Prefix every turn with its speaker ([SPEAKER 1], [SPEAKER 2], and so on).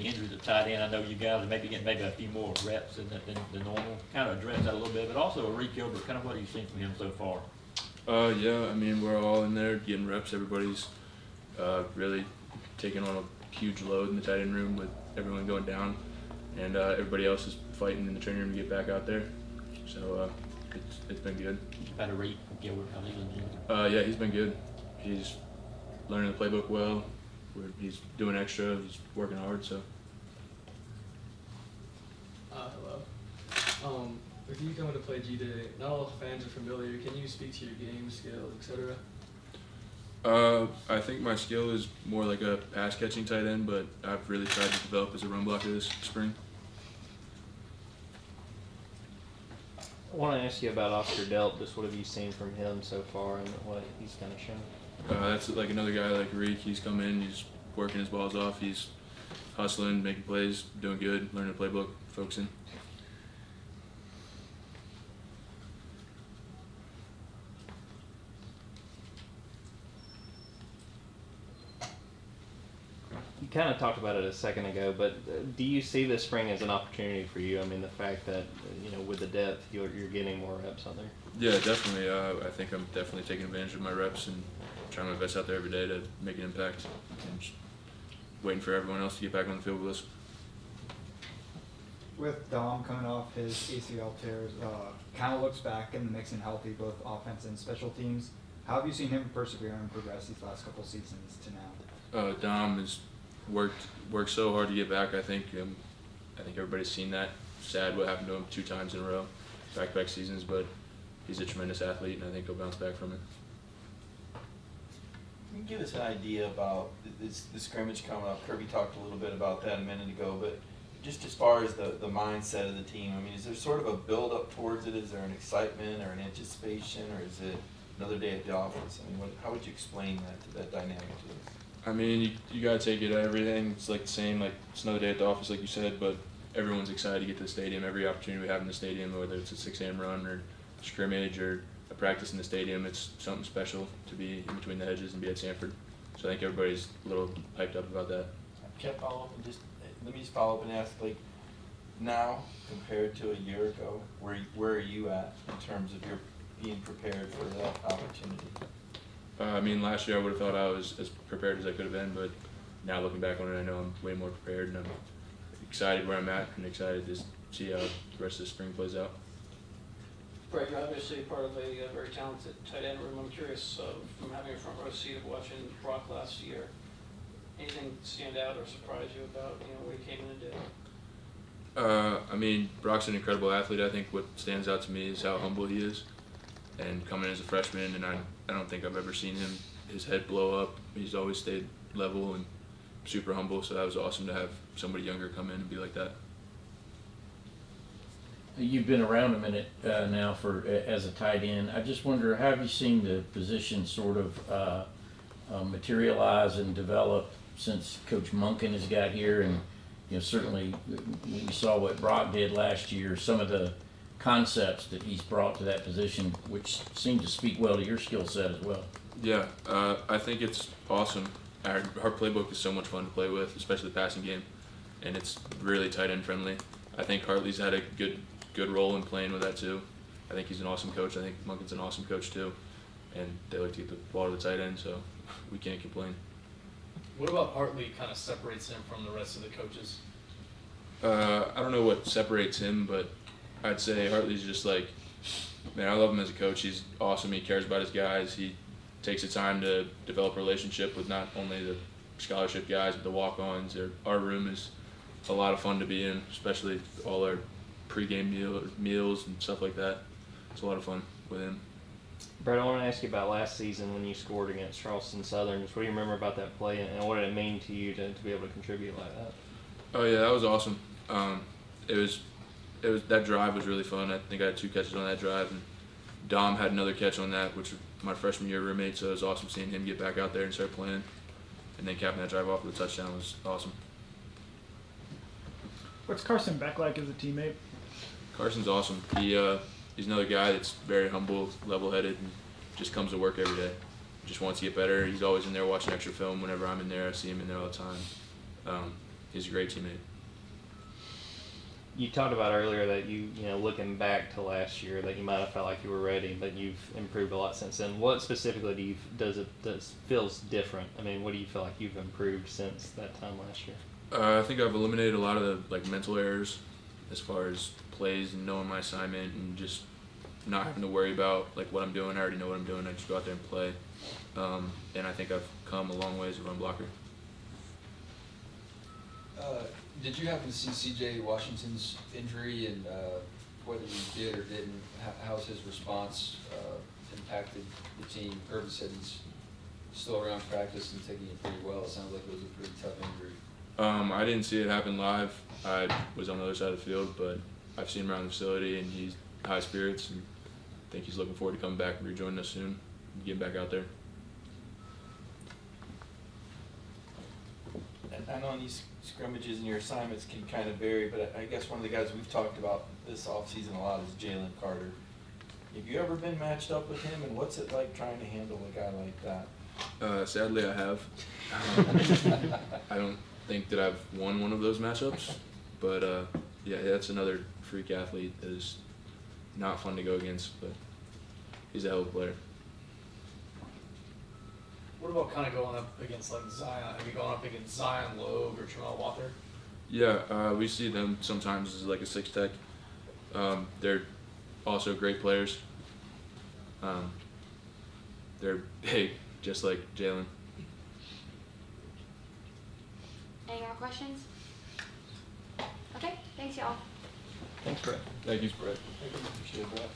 [SPEAKER 1] any injuries at tight end. I know you guys are maybe getting maybe a few more reps than normal. Kind of address that a little bit, but also Reed Gilbert, kind of what have you seen from him so far?
[SPEAKER 2] Yeah, I mean, we're all in there getting reps. Everybody's really taking on a huge load in the tight end room with everyone going down, and everybody else is fighting in the training room to get back out there. So it's been good.
[SPEAKER 1] About to Reed Gilbert, how he's been.
[SPEAKER 2] Yeah, he's been good. He's learning the playbook well. He's doing extra. He's working hard. So.
[SPEAKER 3] Hello. With you coming to play G Day, not all fans are familiar. Can you speak to your game skills, etc.?
[SPEAKER 2] I think my skill is more like a pass catching tight end, but I've really tried to develop as a run blocker this spring.
[SPEAKER 4] I want to ask you about Oscar Delt. Just what have you seen from him so far and what he's kind of shown?
[SPEAKER 2] That's like another guy like Reek. He's come in, he's working his balls off, he's hustling, making plays, doing good, learning the playbook, focusing.
[SPEAKER 4] You kind of talked about it a second ago, but do you see this spring as an opportunity for you? I mean, the fact that, with the depth, you're getting more reps on there.
[SPEAKER 2] Yeah, definitely. I think I'm definitely taking advantage of my reps and trying my best out there every day to make an impact and just waiting for everyone else to get back on the field with us.
[SPEAKER 5] With Dom coming off his ACL tears, kind of looks back in the mix and healthy, both offense and special teams. How have you seen him persevere and progress these last couple seasons to now?
[SPEAKER 2] Dom has worked so hard to get back. I think everybody's seen that. Sad what happened to him 2 times in a row, back-to-back seasons, but he's a tremendous athlete, and I think he'll bounce back from it.
[SPEAKER 6] Can you give us an idea about the scrimmage coming up? Kirby talked a little bit about that a minute ago, but just as far as the mindset of the team, I mean, is there sort of a build-up towards it? Is there an excitement or an anticipation, or is it another day at the office? I mean, how would you explain that dynamic to us?
[SPEAKER 2] I mean, you gotta take it. Everything. It's like the same. Like it's another day at the office, like you said. But everyone's excited to get to the stadium. Every opportunity we have in the stadium, whether it's a 6 a.m. run or a scrimmage or a practice in the stadium, it's something special to be in between the hedges and be at Sanford. So I think everybody's a little hyped up about that.
[SPEAKER 6] Can I follow up and let me just follow up and ask, like, now compared to a year ago, where are you at in terms of your being prepared for that opportunity?
[SPEAKER 2] I mean, last year I would have thought I was as prepared as I could have been, but now looking back on it, I know I'm way more prepared, and I'm excited where I'm at and excited to see how the rest of the spring plays out.
[SPEAKER 7] Brett, you're obviously part of a very talented tight end room. I'm curious, from having a front row seat of watching Brock last year, anything stand out or surprise you about what he came in and did?
[SPEAKER 2] I mean, Brock's an incredible athlete. I think what stands out to me is how humble he is. And coming in as a freshman, and I don't think I've ever seen his head blow up. He's always stayed level and super humble, so that was awesome to have somebody younger come in and be like that.
[SPEAKER 8] You've been around a minute now as a tight end. I just wonder, how have you seen the position sort of materialize and develop since Coach Monken has got here? And certainly we saw what Brock did last year, some of the concepts that he's brought to that position, which seem to speak well to your skill set as well.
[SPEAKER 2] Yeah, I think it's awesome. Our playbook is so much fun to play with, especially the passing game, and it's really tight end friendly. I think Hartley's had a good role in playing with that too. I think he's an awesome coach. I think Monken's an awesome coach too, and they like to get the ball to the tight end, so we can't complain.
[SPEAKER 9] What about Hartley kind of separates him from the rest of the coaches?
[SPEAKER 2] I don't know what separates him, but I'd say Hartley's just like, man, I love him as a coach. He's awesome. He cares about his guys. He takes the time to develop a relationship with not only the scholarship guys, but the walk-ons. Our room is a lot of fun to be in, especially all our pregame meals and stuff like that. It's a lot of fun with him.
[SPEAKER 4] Brett, I want to ask you about last season when you scored against Charleston Southern. What do you remember about that play, and what did it mean to you to be able to contribute like that?
[SPEAKER 2] Oh yeah, that was awesome. It was that drive was really fun. I think I had 2 catches on that drive, and Dom had another catch on that, which was my freshman year roommate. So it was awesome seeing him get back out there and start playing, and then capping that drive off with a touchdown was awesome.
[SPEAKER 10] What's Carson Beck like as a teammate?
[SPEAKER 2] Carson's awesome. He's another guy that's very humble, level-headed, and just comes to work every day. Just wants to get better. He's always in there watching extra film. Whenever I'm in there, I see him in there all the time. he's a great teammate.
[SPEAKER 4] You talked about earlier that you know, looking back to last year, that you might have felt like you were ready, but you've improved a lot since then. What specifically does feels different? I mean, what do you feel like you've improved since that time last year?
[SPEAKER 2] I think I've eliminated a lot of the like mental errors as far as plays and knowing my assignment and just not having to worry about like what I'm doing. I already know what I'm doing. I just go out there and play. And I think I've come a long way as a run blocker.
[SPEAKER 11] Did you happen to see C.J. Washington's injury, and whether you did or didn't, how's his response impacted the team? Kirby said he's still around practice and taking it pretty well. It sounds like it was a pretty tough injury.
[SPEAKER 2] I didn't see it happen live. I was on the other side of the field, but I've seen him around the facility, and he's high spirits, and I think he's looking forward to coming back and rejoining us soon and getting back out there.
[SPEAKER 6] I know these scrimmages and your assignments can kind of vary, but I guess one of the guys we've talked about this offseason a lot is Jalen Carter. Have you ever been matched up with him, and what's it like trying to handle a guy like that?
[SPEAKER 2] Sadly, I have. I don't think that I've won one of those matchups, but yeah, that's another freak athlete that is not fun to go against, but he's a hell of a player.
[SPEAKER 9] What about kind of going up against like Zion? Have you gone up against Zion, Logue, or Tramel Wather?
[SPEAKER 2] Yeah, we see them sometimes as like a six tech. They're also great players. They're big, just like Jalen.
[SPEAKER 12] Any more questions? Okay, thanks y'all.
[SPEAKER 4] Thanks, Brett.
[SPEAKER 2] Thank you, Brett.
[SPEAKER 6] Appreciate that.